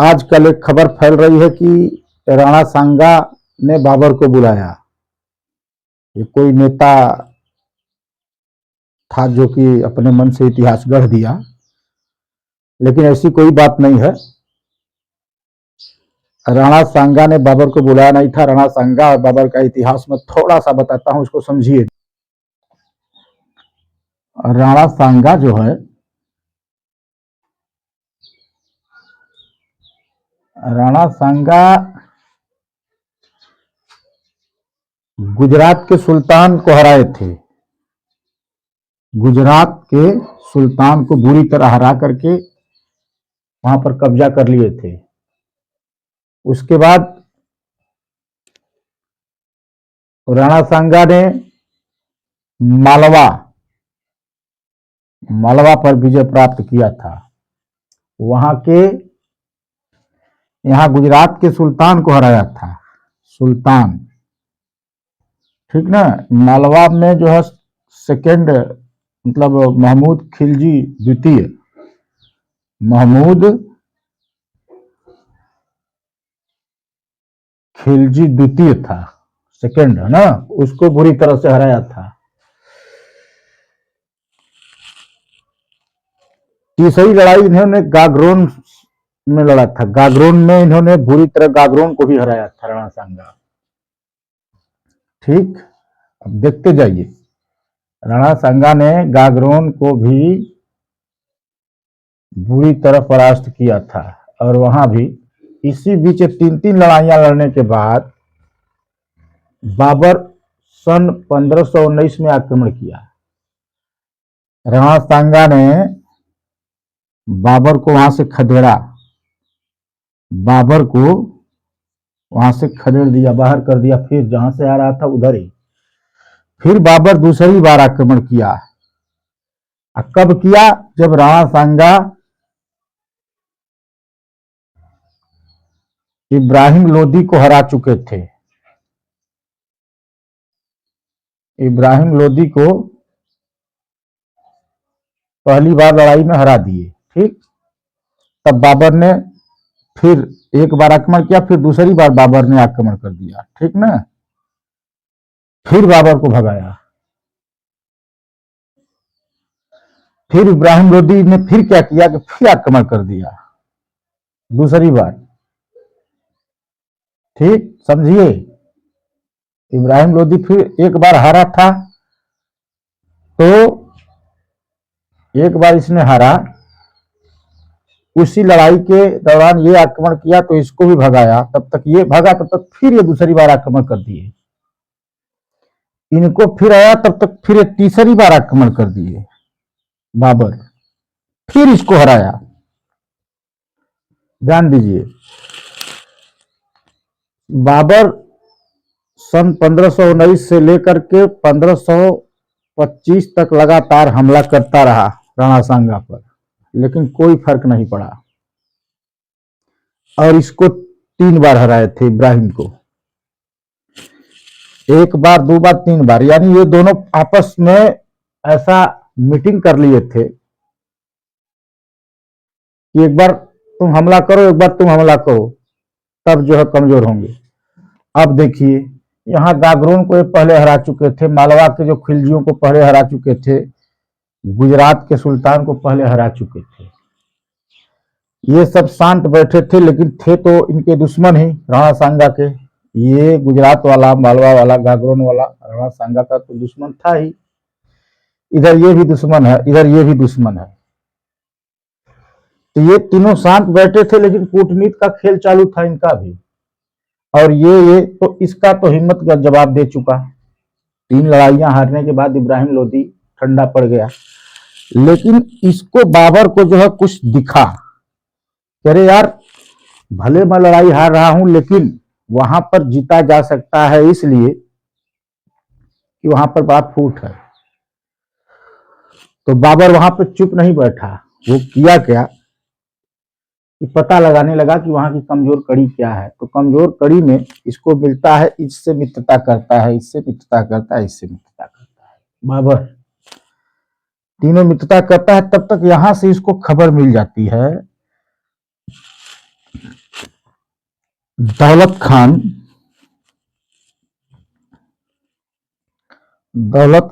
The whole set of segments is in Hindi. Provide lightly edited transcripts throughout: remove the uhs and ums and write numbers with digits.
आजकल एक खबर फैल रही है कि राणा सांगा ने बाबर को बुलाया। ये कोई नेता था जो कि अपने मन से इतिहास गढ़ दिया, लेकिन ऐसी कोई बात नहीं है। राणा सांगा ने बाबर को बुलाया नहीं था। राणा सांगा और बाबर का इतिहास में थोड़ा सा बताता हूं, उसको समझिए। राणा सांगा जो है, राणा सांगा गुजरात के सुल्तान को हराए थे। गुजरात के सुल्तान को बुरी तरह हरा करके वहां पर कब्जा कर लिए थे। उसके बाद राणा सांगा ने मालवा मालवा पर विजय प्राप्त किया था। वहां के यहां गुजरात के सुल्तान को हराया था। सुल्तान, ठीक ना। मालवा में जो है सेकेंड, मतलब महमूद खिलजी द्वितीय, महमूद खिलजी द्वितीय था, सेकेंड है ना, उसको बुरी तरह से हराया था। तीसरी लड़ाई इन्होंने गागरोन में लड़ा था। गागरोन में इन्होंने बुरी तरह गागरोन को भी हराया था राणा सांगा। ठीक, अब देखते जाइए। राणा सांगा ने गागरोन को भी बुरी तरह परास्त किया था। और वहां भी इसी बीच 3-3 लड़ाइयां लड़ने के बाद बाबर सन 1519 में आक्रमण किया। राणा सांगा ने बाबर को वहां से खदेड़ा, बाबर को वहां से खदेड़ दिया, बाहर कर दिया। फिर जहां से आ रहा था उधर ही फिर बाबर दूसरी बार आक्रमण किया। कब किया? जब राणा सांगा इब्राहिम लोदी को हरा चुके थे। इब्राहिम लोदी को पहली बार लड़ाई में हरा दिए। ठीक, तब बाबर ने फिर एक बार आक्रमण किया, फिर दूसरी बार बाबर ने आक्रमण कर दिया। ठीक ना, फिर बाबर को भगाया। फिर इब्राहिम लोदी ने फिर क्या किया कि फिर आक्रमण कर दिया दूसरी बार। ठीक, समझिए। इब्राहिम लोदी फिर एक बार हारा था, तो एक बार इसने हारा, उसी लड़ाई के दौरान ये आक्रमण किया तो इसको भी भगाया। तब तक ये भागा, तब तक फिर ये दूसरी बार आक्रमण कर दिए। इनको फिर आया, तब तक फिर ये तीसरी बार आक्रमण कर दिए बाबर, फिर इसको हराया। ध्यान दीजिए, बाबर सन 1519 से लेकर के 1525 तक लगातार हमला करता रहा राणा सांगा पर, लेकिन कोई फर्क नहीं पड़ा। और इसको 3 बार हराए थे, इब्राहिम को। एक बार, 2 बार, 3 बार, यानी ये दोनों आपस में ऐसा मीटिंग कर लिए थे कि एक बार तुम हमला करो, एक बार तुम हमला करो, तब जो है कमजोर होंगे। अब देखिए, यहां गागरोन को पहले हरा चुके थे, मालवा के जो खिलजियों को पहले हरा चुके थे, गुजरात के सुल्तान को पहले हरा चुके थे। ये सब शांत बैठे थे, लेकिन थे तो इनके दुश्मन ही राणा सांगा के। ये गुजरात वाला, मालवा वाला, गागरोन वाला राणा सांगा का तो दुश्मन था ही। इधर ये भी दुश्मन है, इधर ये भी दुश्मन है। तो ये तीनों शांत बैठे थे, लेकिन कूटनीति का खेल चालू था इनका भी। और ये तो इसका तो हिम्मत का जवाब दे चुका। 3 लड़ाइयां हारने के बाद इब्राहिम लोदी ठंडा पड़ गया। लेकिन इसको बाबर को जो है कुछ दिखा, अरे यार, भले मैं लड़ाई हार रहा हूं, लेकिन वहां पर जीता जा सकता है, इसलिए कि वहां पर बड़ा फूट है। तो बाबर वहां पर चुप नहीं बैठा। वो किया क्या कि पता लगाने लगा कि वहां की कमजोर कड़ी क्या है। तो कमजोर कड़ी में इसको मिलता है, इससे मित्रता करता है, इससे मित्रता करता है, इससे मित्रता करता है। बाबर तीनों मित्रता करता है। तब तक यहां से इसको खबर मिल जाती है दौलत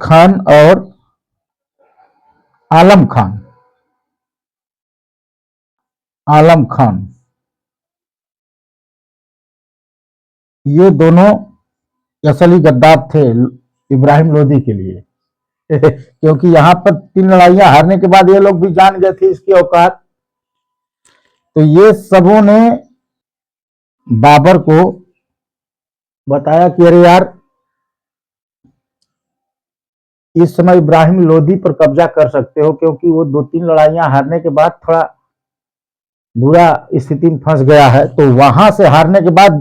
खान और आलम खान ये दोनों असली गद्दार थे इब्राहिम लोदी के लिए। क्योंकि यहां पर 3 लड़ाइयां हारने के बाद ये लोग भी जान गए थे इसकी औकात। तो ये सबों ने बाबर को बताया कि अरे यार, इस समय इब्राहिम लोदी पर कब्जा कर सकते हो, क्योंकि वो 2-3 लड़ाइयां हारने के बाद थोड़ा बुरा स्थिति में फंस गया है। तो वहां से हारने के बाद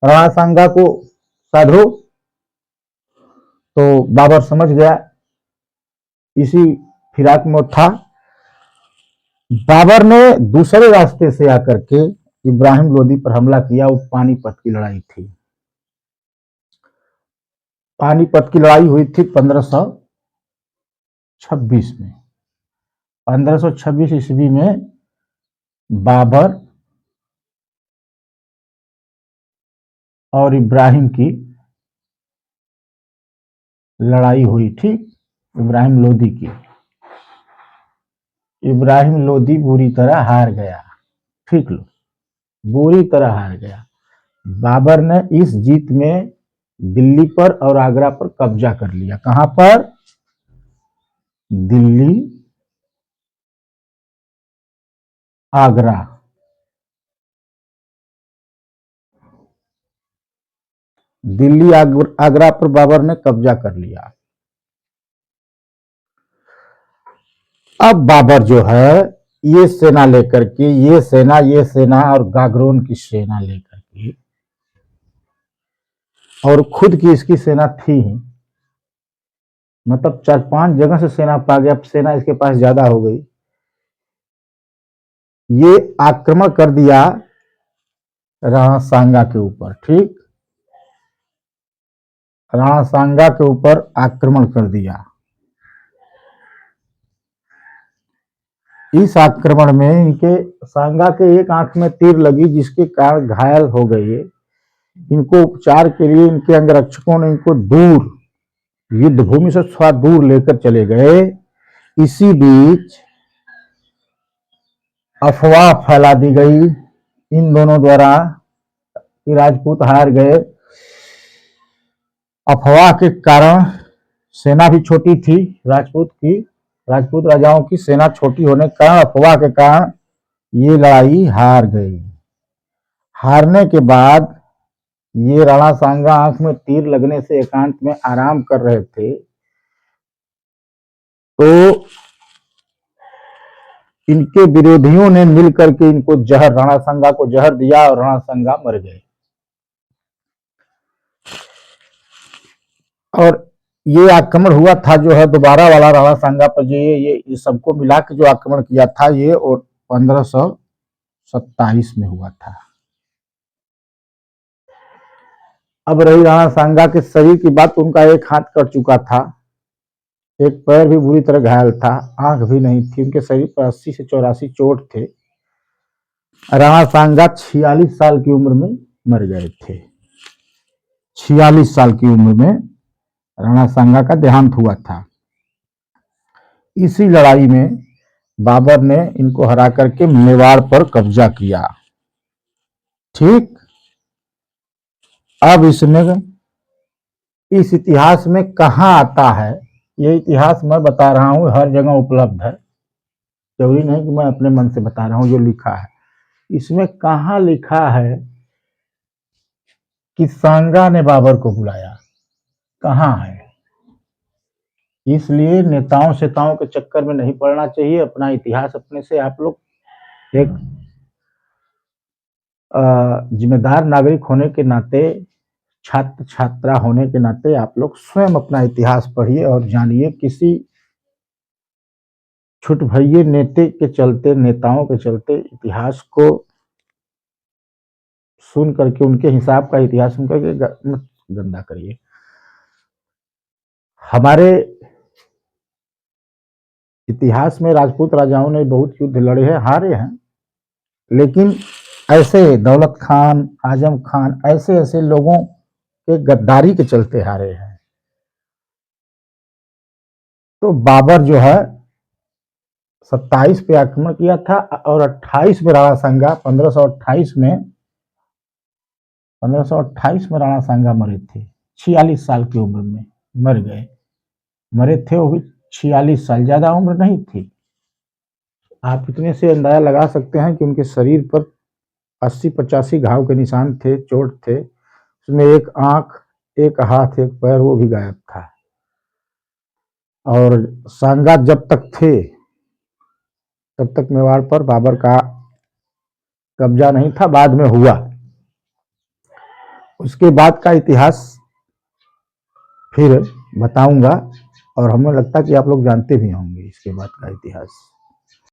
राणा सांगा को साधो। तो बाबर समझ गया, इसी फिराक में था। बाबर ने दूसरे रास्ते से आकर के इब्राहिम लोदी पर हमला किया। वो पानीपत की लड़ाई थी। पानीपत की लड़ाई हुई थी 1526 में। 1526 ईस्वी में बाबर और इब्राहिम की लड़ाई हुई थी, इब्राहिम लोदी की। इब्राहिम लोदी बुरी तरह हार गया। ठीक लो, बुरी तरह हार गया। बाबर ने इस जीत में दिल्ली पर और आगरा पर कब्जा कर लिया। कहां पर? दिल्ली, आगरा। दिल्ली आगरा पर बाबर ने कब्जा कर लिया। अब बाबर जो है, ये सेना लेकर के, ये सेना और गागरोन की सेना लेकर के, और खुद की इसकी सेना थी ही, मतलब 4-5 जगह से सेना पा गया। अब सेना इसके पास ज्यादा हो गई। ये आक्रमण कर दिया राणा सांगा के ऊपर। ठीक, राणा सांगा के ऊपर आक्रमण कर दिया। इस आक्रमण में इनके सांगा के एक आंख में तीर लगी, जिसके कारण घायल हो गए। इनको उपचार के लिए इनके अंगरक्षकों ने इनको दूर, युद्ध भूमि से थोड़ा दूर लेकर चले गए। इसी बीच अफवाह फैला दी गई इन दोनों द्वारा कि राजपूत हार गए। अफवाह के कारण सेना भी छोटी थी राजपूत राजाओं की सेना छोटी होने के कारण, अफवाह के कारण ये लड़ाई हार गई। हारने के बाद ये राणा सांगा आंख में तीर लगने से एकांत में आराम कर रहे थे। तो इनके विरोधियों ने मिलकर के इनको जहर, राणा सांगा को जहर दिया और राणा सांगा मर गए। और ये आक्रमण हुआ था जो है दोबारा वाला राणा सांगा पर, ये सबको मिला के जो आक्रमण किया था ये, और 1527 में हुआ था। अब रही राणा सांगा के शरीर की बात, उनका एक हाथ कट चुका था, एक पैर भी बुरी तरह घायल था, आंख भी नहीं थी। उनके शरीर पर 80 से 84 चोट थे। राणा सांगा 46 साल की उम्र में मर गए थे। 46 साल की उम्र में राणा सांगा का देहांत हुआ था। इसी लड़ाई में बाबर ने इनको हरा करके मेवाड़ पर कब्जा किया। ठीक, अब इसमें इस इतिहास में कहां आता है, ये इतिहास मैं बता रहा हूं, हर जगह उपलब्ध है, जरूरी नहीं कि मैं अपने मन से बता रहा हूं। जो लिखा है इसमें, कहां लिखा है कि सांगा ने बाबर को बुलाया? कहां है? इसलिए नेताओं सेताओं के चक्कर में नहीं पड़ना चाहिए। अपना इतिहास अपने से आप लोग एक जिम्मेदार नागरिक होने के नाते, छात्र छात्रा होने के नाते आप लोग स्वयं अपना इतिहास पढ़िए और जानिए। किसी छुट भइये नेते के चलते, नेताओं के चलते इतिहास को सुन करके, उनके हिसाब का इतिहास सुन करके मत गंदा करिए। हमारे इतिहास में राजपूत राजाओं ने बहुत युद्ध लड़े हैं, हारे हैं, लेकिन ऐसे दौलत खान, आजम खान, ऐसे ऐसे लोगों के गद्दारी के चलते हारे हैं। तो बाबर जो है 27 पे आक्रमण किया था और 28 में राणा सांगा 1528 में राणा सांगा मरे थे। 46 साल की उम्र में मर गए। मरे थे वो भी 46 साल, ज्यादा उम्र नहीं थी। आप इतने से अंदाजा लगा सकते हैं कि उनके शरीर पर 80-85 घाव के निशान थे, चोट थे। उसमें एक आंख, एक हाथ, एक पैर वो भी गायब था। और सांगा जब तक थे तब तक मेवाड़ पर बाबर का कब्जा नहीं था, बाद में हुआ। उसके बाद का इतिहास फिर बताऊंगा और हमें लगता है कि आप लोग जानते भी होंगे इसके बाद का इतिहास।